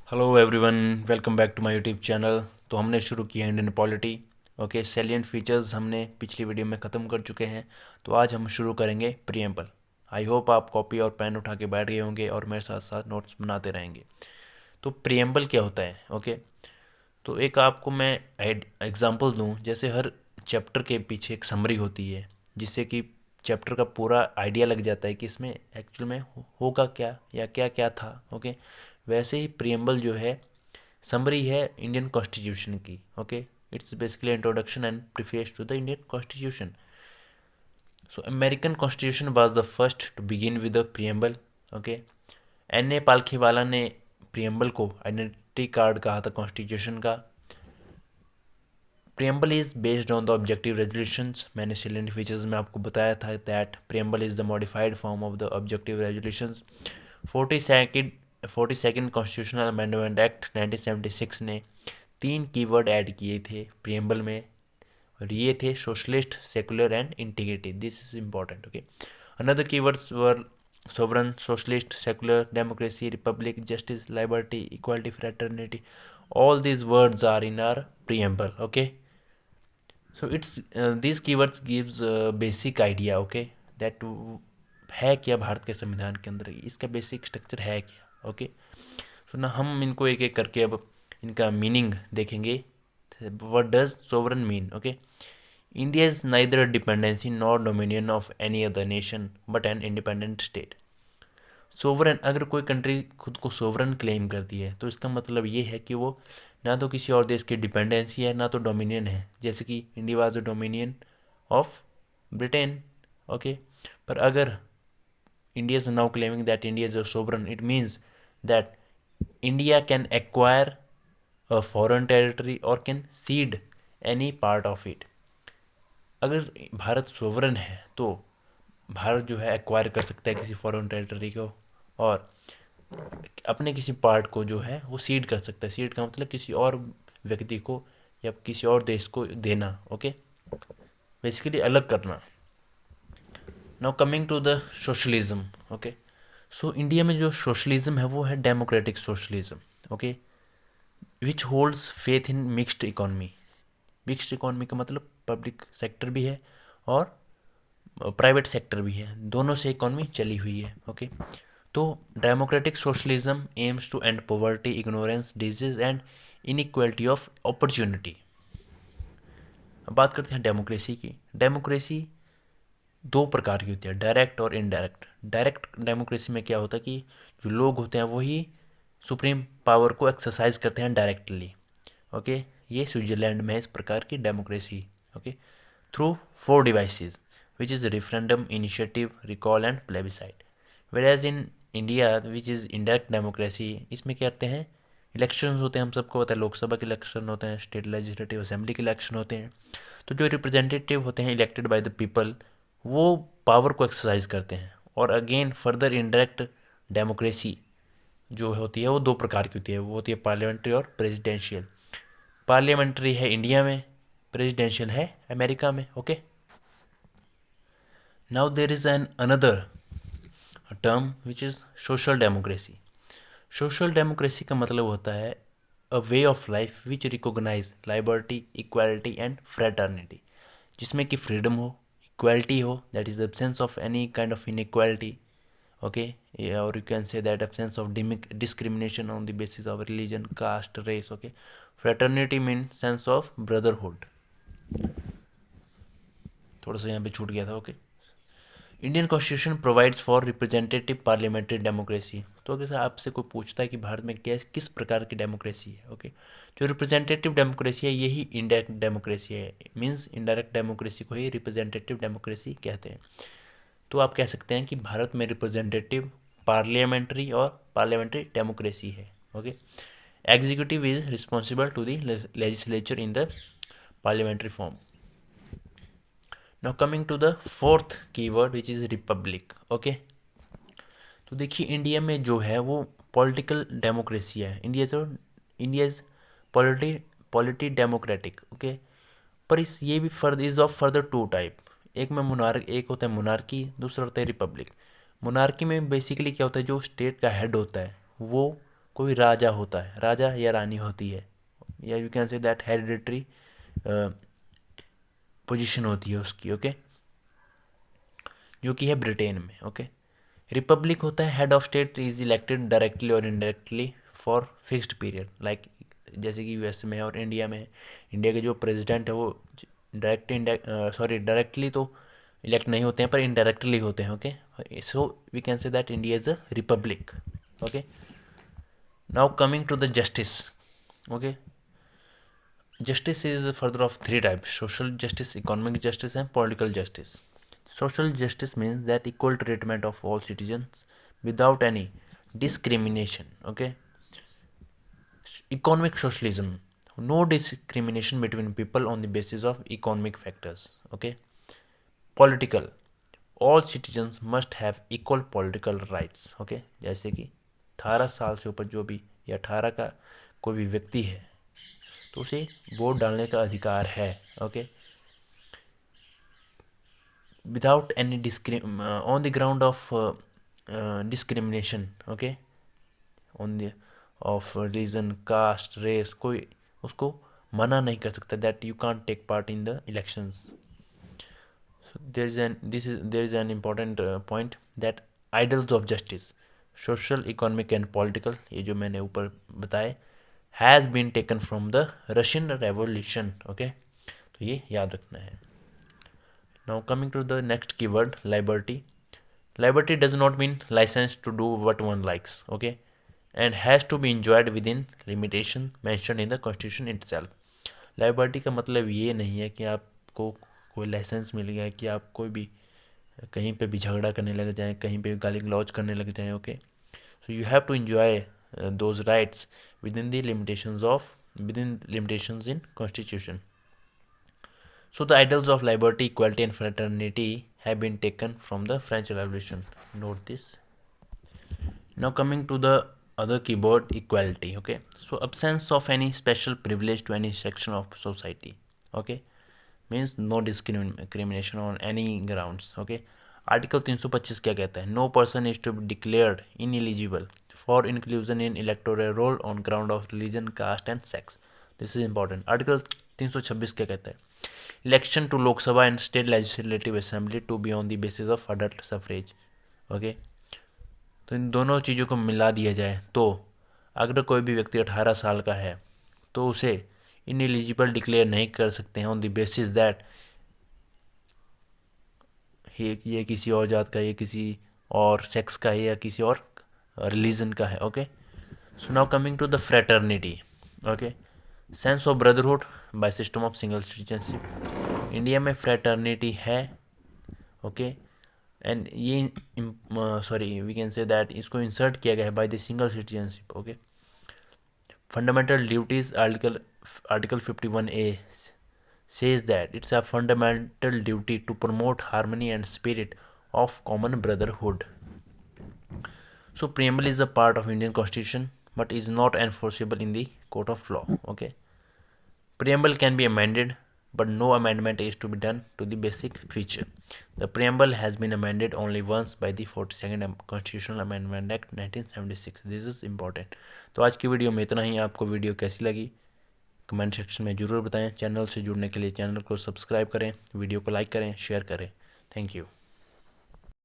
Hello everyone, welcome back to my YouTube channel. तो हमने शुरू किया Indian polity. Okay, salient features हमने पिछली वीडियो में ख़त्म कर चुके हैं। तो आज हम शुरू करेंगे प्रियम्बल। आई होप आप कॉपी और पेन उठा के बैठ गए होंगे और मेरे साथ साथ नोट्स बनाते रहेंगे। तो प्रियम्बल क्या होता है? ओके, तो एक आपको मैं एग्जांपल दूं। जैसे हर चैप्टर के पीछे एक समरी होती है, जिससे कि चैप्टर का पूरा आइडिया लग जाता है कि इसमें एक्चुअल में होगा क्या या क्या क्या था। ओके, वैसे ही प्रियम्बल जो है समरी है इंडियन कॉन्स्टिट्यूशन की। Okay, it's basically introduction and preface to the Indian constitution. So American constitution was the first to begin with the preamble. Okay, N A Palkhivala ने प्रियम्बल को आइडेंटिटी कार्ड कहा था constitution का। Preamble is based on the objective resolutions. मैंने salient features में आपको बताया था that preamble is the modified form of the objective resolutions. 42nd constitutional amendment act 1976 ने 3 कीवर्ड ऐड किए थे प्रियम्बल में, और ये थे socialist, secular and integrity. This is important. Okay, another keywords were sovereign, socialist, secular, democracy, republic, justice, liberty, equality, fraternity. All these words are in our preamble. Okay, so it's these keywords gives basic idea. Okay, that है क्या भारत के संविधान के अंदर, इसका basic structure है क्या। Okay, सो ना हम इनको एक एक करके अब इनका मीनिंग देखेंगे। What does sovereign mean? Okay, India is neither dependency nor dominion of any other nation but an independent state. Sovereign, अगर कोई कंट्री खुद को सोवरन क्लेम करती है तो इसका मतलब ये है कि वो ना तो किसी और देश की डिपेंडेंसी है, ना तो डोमिनियन है। जैसे कि India was the dominion of Britain. Okay, पर अगर India is now claiming that India is a sovereign, it means that India can acquire a foreign territory और can cede any part of it. अगर Bharat sovereign है तो भारत जो है acquire कर सकता है किसी फॉरेन टेरिटरी को, और अपने किसी पार्ट को जो है वो सीड कर सकता है। सीड का मतलब किसी और व्यक्ति को या किसी और देश को देना। ओके, बेसिकली अलग करना। Now coming to the socialism. Okay, so India में जो सोशलिज्म है वो है democratic socialism. Okay, which holds faith in mixed economy. Mixed economy का मतलब पब्लिक सेक्टर भी है और प्राइवेट सेक्टर भी है, दोनों से इकोनॉमी चली हुई है। ओके, तो democratic socialism aims to end poverty, ignorance, disease and inequality of opportunity. अब बात करते हैं डेमोक्रेसी की। डेमोक्रेसी दो प्रकार की होती है, डायरेक्ट और इनडायरेक्ट। डायरेक्ट डेमोक्रेसी में क्या होता है कि जो लोग होते हैं वही सुप्रीम पावर को एक्सरसाइज करते हैं डायरेक्टली। ओके, ये स्विट्जरलैंड में है इस प्रकार की democracy. Okay, through 4 devices which is referendum, initiative, recall and plebiscite. वेराज in India which is indirect democracy, इसमें क्या करते हैं, इलेक्शन होते हैं, हम सबको पता है, लोकसभा के इलेक्शन होते हैं, स्टेट लेजिस्लेटिव असेंबली के इलेक्शन होते हैं। तो जो रिप्रेजेंटेटिव होते हैं इलेक्टेड बाय द पीपल, वो पावर को एक्सरसाइज करते हैं। और अगेन फर्दर इनडायरेक्ट डेमोक्रेसी जो होती है वो दो प्रकार की होती है, वो होती है पार्लियामेंट्री और प्रेसिडेंशियल। पार्लियामेंट्री है इंडिया में, प्रेसिडेंशियल है अमेरिका में। Okay, now there is an another term which is social democracy. Social democracy का मतलब होता है a way of life which recognise liberty, equality and fraternity, जिसमें कि फ्रीडम हो, इक्वालिटी हो, that is absence of any kind of inequality. Okay, और you can say that absence of discrimination on the basis of religion, caste, race. Okay, fraternity mean sense of brotherhood. थोड़ा सा यहाँ पे छूट गया था। Okay, Indian constitution provides for representative parliamentary democracy. तो अगर आपसे कोई पूछता है कि भारत में क्या किस प्रकार की डेमोक्रेसी है, ओके, जो रिप्रेजेंटेटिव डेमोक्रेसी है यही इनडायरेक्ट डेमोक्रेसी है। मीन्स इनडायरेक्ट डेमोक्रेसी को ही रिप्रेजेंटेटिव डेमोक्रेसी कहते हैं। तो आप कह सकते हैं कि भारत में रिप्रेजेंटेटिव, पार्लियामेंट्री और पार्लियामेंट्री डेमोक्रेसी है। Okay, executive is responsible to the legislature in the parliamentary form. Now coming to the fourth keyword which is republic. Okay, तो देखिए इंडिया में जो है वो पॉलिटिकल डेमोक्रेसी है। India is polity polity democratic. Okay, पर इस ये भी further is of further two type. एक होता है मोनार्की, दूसरा होता है रिपब्लिक। मोनार्की में बेसिकली क्या होता है, जो स्टेट का हेड होता है वो कोई राजा होता है, राजा या रानी होती है, या you can say that hereditary position होती है उसकी, ओके, जो कि है ब्रिटेन में, ओके। रिपब्लिक होता है, head of state is elected directly और indirectly for fixed period, like जैसे कि यूएस में और इंडिया में है। इंडिया के जो प्रेसिडेंट है वो डायरेक्टली तो इलेक्ट नहीं होते हैं, पर इनडायरेक्टली होते हैं, okay. So we can say that India is a republic, okay. Now coming to the justice, okay. Justice is further of three types: social justice, economic justice, and political justice. Social justice means that equal treatment of all citizens without any discrimination. Okay. Economic socialism: no discrimination between people on the basis of economic factors. Okay. Political: all citizens must have equal political rights. Okay. जैसे कि 18 साल से ऊपर जो भी, या 18 का कोई भी व्यक्ति है तो उसे वोट डालने का अधिकार है, okay, without any on the ground of discrimination, okay, on the of reason, caste, race, कोई उसको मना नहीं कर सकता, that you can't take part in the elections. There is an important point that ideals of justice, social, economic and political, ये जो मैंने ऊपर बताए, has been taken from the Russian revolution, okay, तो ये याद रखना है। Now coming to the next keyword, liberty. Liberty does not mean license to do what one likes, okay, and has to be enjoyed within limitation mentioned in the constitution itself. Liberty का मतलब ये नहीं है कि आपको कोई licence मिल गया कि आप कोई भी कहीं पे भी झगड़ा करने लग जाएं, कहीं पे गाली गलौज करने लग जाएं, okay. So you have to enjoy those rights within limitations in constitution. So the ideals of liberty, equality, and fraternity have been taken from the French Revolution. Note this. Now coming to the other keyword, equality. Okay. So absence of any special privilege to any section of society. Okay. Means no discrimination on any grounds. Okay. Article 325 क्या कहता है? No person is to be declared ineligible for inclusion in electoral roll on ground of religion, caste and sex. This is important. Article 326 क्या कहता है? Election to Lok Sabha and state legislative assembly to be on the basis of adult suffrage. Okay, तो इन दोनों चीज़ों को मिला दिया जाए तो अगर कोई भी व्यक्ति 18 साल का है तो उसे इनएलिजिबल डिक्लेयर नहीं कर सकते हैं ऑन द बेसिस दैट ये किसी और जात का, ये किसी और सेक्स का है, या किसी और रिलीजन का है. Okay, so now coming to the fraternity. Okay, sense of brotherhood by system of single citizenship. India में फ्रेटर्निटी है, ओके, एंड ये sorry we can say that इसको इंसर्ट किया गया है by the single citizenship. Okay, fundamental duties article 51A says that it's a fundamental duty to promote harmony and spirit of common brotherhood. So preamble is a part of Indian Constitution but is not enforceable in the court of law. Okay, preamble can be amended but no amendment is to be done to the basic feature. The preamble has been amended only once by the 42nd Constitutional Amendment Act 1976. This is important. तो आज की video में इतना ही. आपको video कैसी लगी comment section में ज़रूर बताएं. चैनल से जुड़ने के लिए चैनल को सब्सक्राइब करें, वीडियो को लाइक करें, शेयर करें. Thank you.